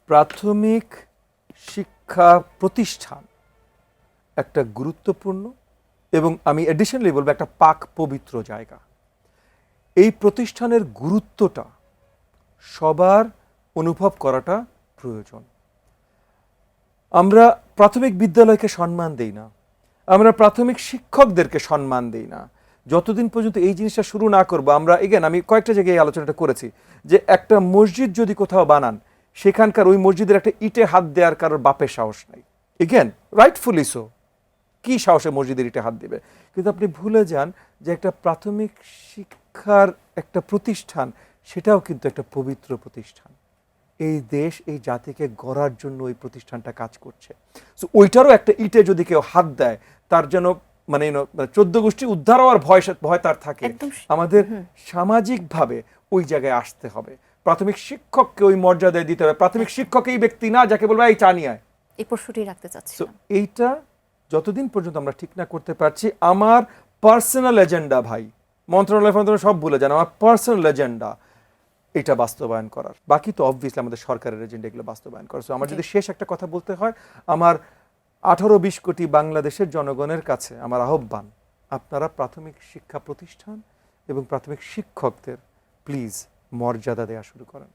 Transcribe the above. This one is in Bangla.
প্রাথমিক শিক্ষা প্রতিষ্ঠান একটা গুরুত্বপূর্ণ এবং আমি এডিশনালি বলবো একটা পাক পবিত্র জায়গা। এই প্রতিষ্ঠানের গুরুত্বটা সবার অনুভব করাটা প্রয়োজন। আমরা প্রাথমিক বিদ্যালয়কে সম্মান দেই না, আমরা প্রাথমিক শিক্ষকদেরকে সম্মান দেই না। যতদিন পর্যন্ত এই জিনিসটা শুরু না করবো, আমরা এগেন আমি কয়েকটা জায়গায় এই আলোচনাটা করেছি যে একটা মসজিদ যদি কোথাও বানান, সেখানকার ওই মসজিদের একটা ইটে হাত দেওয়ার কারোর বাপের সাহস নাই। এগেন রাইটফুলি সো, কি সাহসে মসজিদের ইটে হাত দিবে? কিন্তু আপনি ভুলে যান যে একটা প্রাথমিক শিক্ষার একটা প্রতিষ্ঠান, সেটাও কিন্তু একটা পবিত্র প্রতিষ্ঠান। এই দেশ এই জাতিকে গড়ার জন্য ওই প্রতিষ্ঠানটা কাজ করছে। সো ওইটারও একটা ইটে যদি কেউ হাত দেয়, তার যেন মানে 14 গোষ্ঠী উদ্ধার হওয়ার ভয় তার থাকে। আমাদের সামাজিকভাবে ওই জায়গায় আসতে হবে। প্রাথমিক শিক্ষককে ওই মর্যাদা দিতে হবে। প্রাথমিক শিক্ষক এই ব্যক্তি না যাকে বলবো এই চা নিয়ে আয়। এই প্রশ্নটি রাখতে চাচ্ছি। এইটা যতদিন পর্যন্ত আমরা ঠিক না করতে পারছি, আমার পার্সোনাল এজেন্ডা ভাই, মন্ত্রণালয় সব ভুলে যান, আমার পার্সোনাল এজেন্ডা এটা বাস্তবায়ন করার। বাকি তো অবভিয়াসলি আমাদের সরকারের এজেন্ডা এগুলো বাস্তবায়ন করা। আমার যদি শেষ একটা কথা বলতে হয়, আমার 18-20 কোটি বাংলাদেশের জনগণের কাছে আমার আহ্বান, আপনারা প্রাথমিক শিক্ষা প্রতিষ্ঠান এবং প্রাথমিক শিক্ষকদের প্লিজ মর্যাদা দেওয়া শুরু করেন।